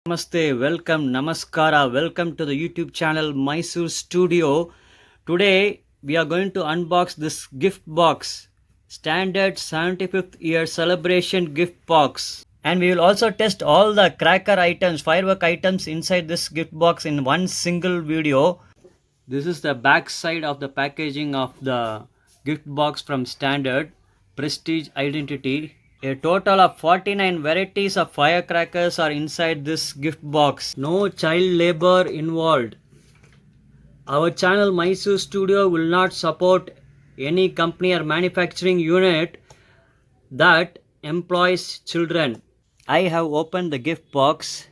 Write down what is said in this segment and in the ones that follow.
Namaste, welcome, namaskara, welcome to the YouTube channel Mysore Studio. Today we are going to unbox this gift box, standard 75th year celebration gift box. And we will also test all the cracker items, firework items inside this gift box in one single video. This is the back side of the packaging of the gift box from Standard Prestige Identity. A total of 49 varieties of firecrackers are inside this gift box. No child labor involved. Our channel Mysore Studio will not support any company or manufacturing unit that employs children. I have opened the gift box.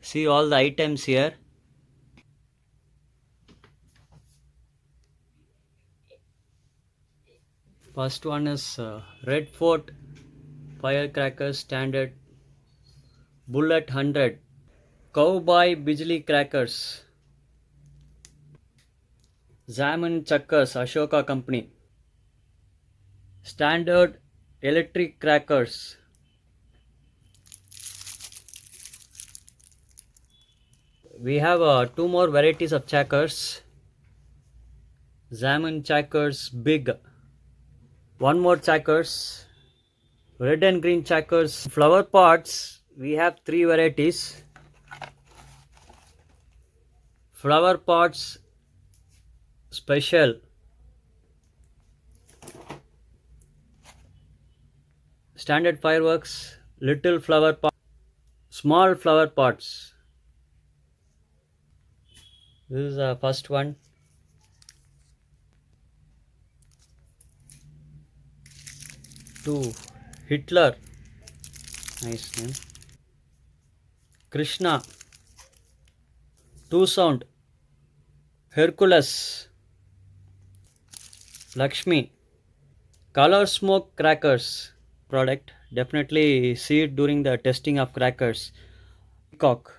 See all the items here. First one is Red Fort firecrackers standard, Bullet 100, Cowboy Bijli crackers, Zaman Chakkars Ashoka company, standard electric crackers, we have two more varieties of crackers, Zaman Chakkars big, one more crackers, red and green crackers. Flower pots, we have three varieties. Flower pots special, standard fireworks, little flower pot, small flower pots. This is the first one. Two, Hitler, nice name. Krishna, two sound, Hercules, Lakshmi, color smoke crackers product. Definitely see it during the testing of crackers. Peacock,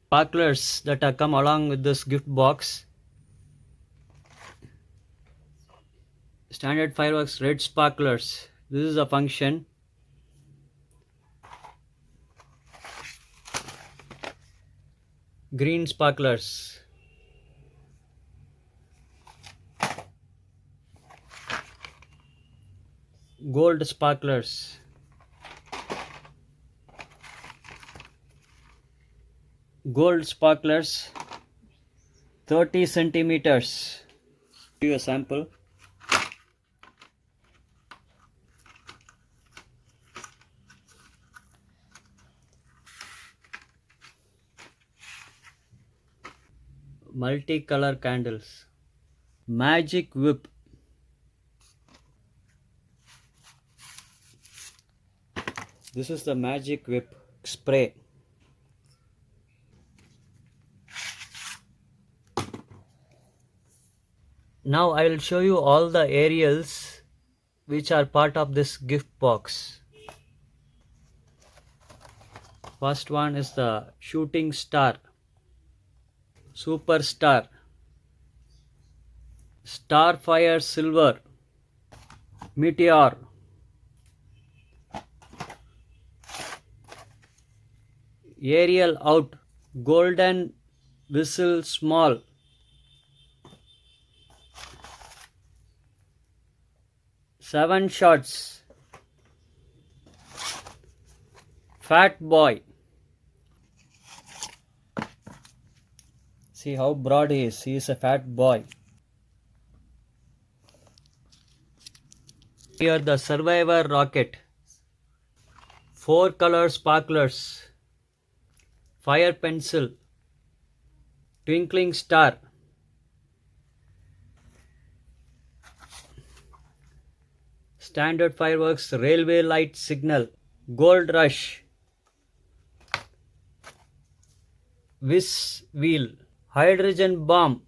sparklers that have come along with this gift box. Standard fireworks red sparklers. This is a function. Green sparklers. Gold sparklers. Gold sparklers 30 centimeters. Give you a sample. Multicolor candles. Magic whip. This is the magic whip spray. Now I will show you all the aerials which are part of this gift box. First one is the shooting star, superstar, starfire silver, meteor, aerial out, golden whistle small, seven shots, fat boy. See how broad he is. He is a fat boy. Here the survivor rocket, four color sparklers, fire pencil, twinkling star, standard fireworks railway light signal, gold rush, whiz wheel, hydrogen bomb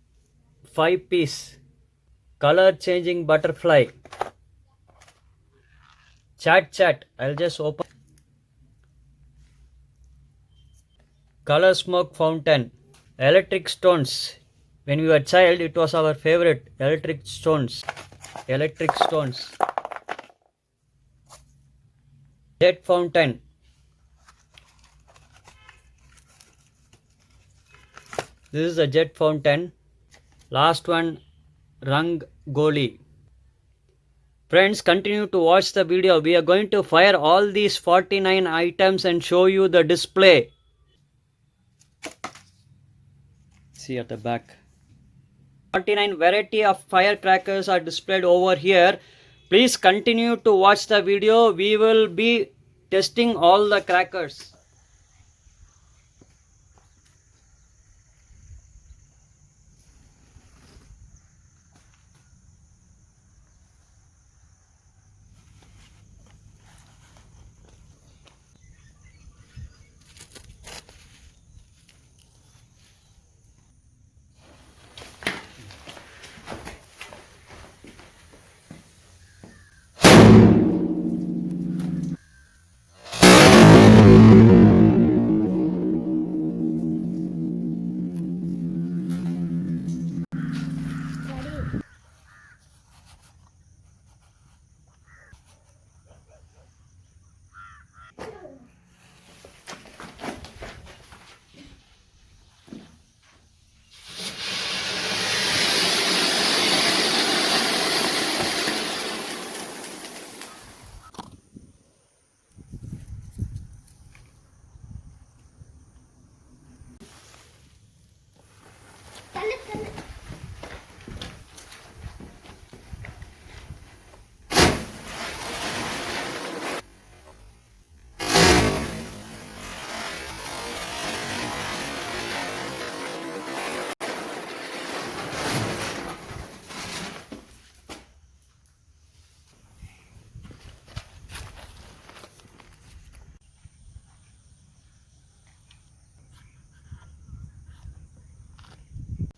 5-piece, color changing butterfly, chat. I'll just open. Color smoke fountain, electric stones. When we were a child, it was our favorite. Electric stones. Jet fountain, This is a jet fountain. Last one, Rangoli. Friends, continue to watch the video. We are going to fire all these 49 items and show you the display. See at the back. 49 variety of firecrackers are displayed over here. Please continue to watch the video. We will be testing all the crackers.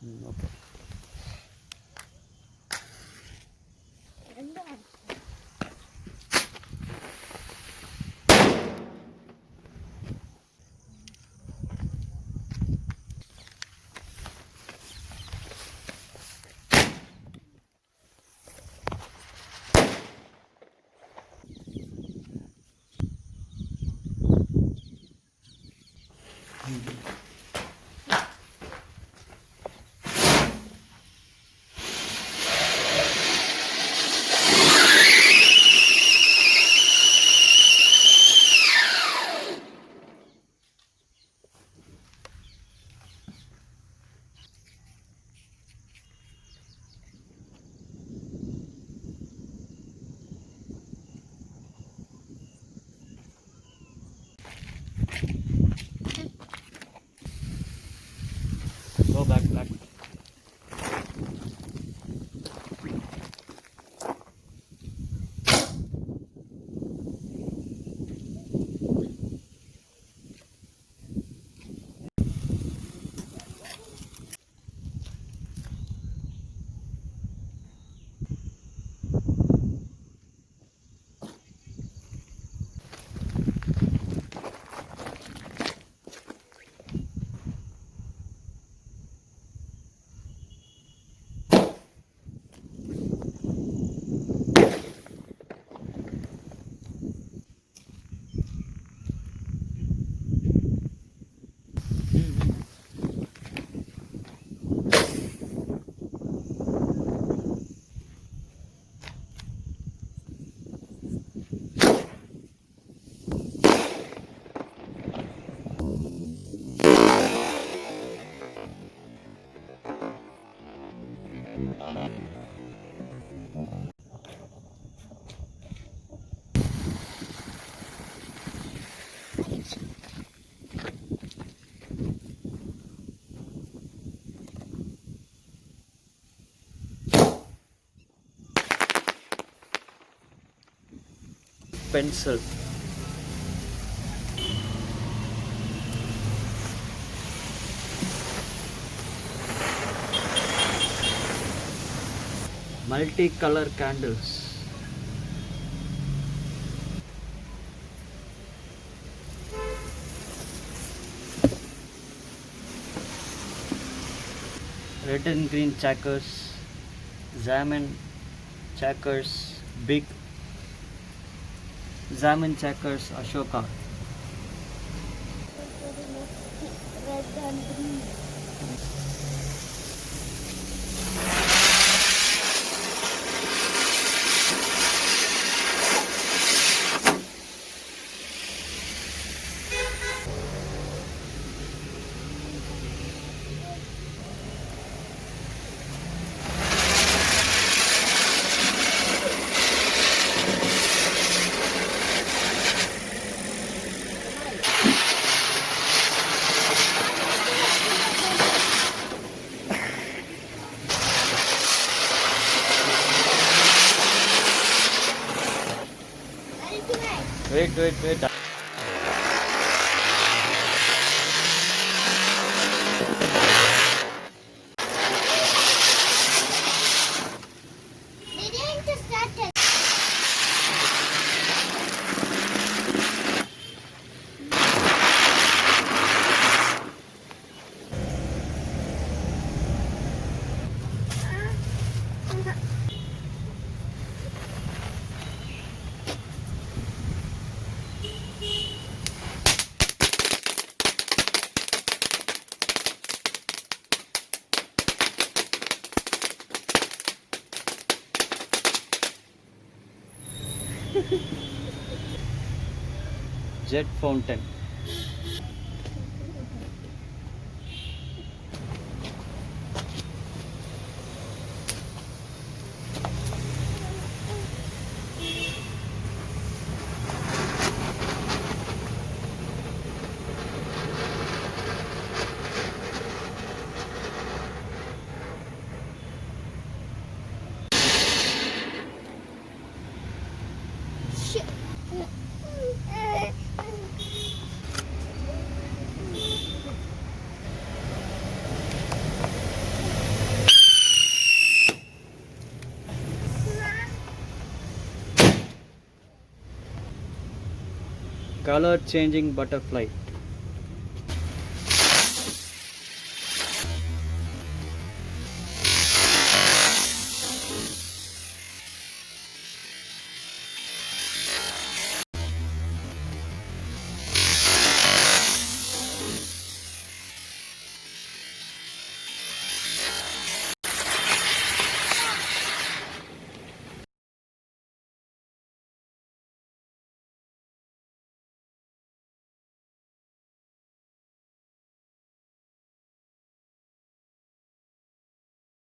Okay. Go back. Pencil. Multicolor candles. Red and green checkers. Zaman checkers. Big Zaman checkers. Ashoka. Red and green. Wait, wait, wait. Jet fountain. Color changing butterfly.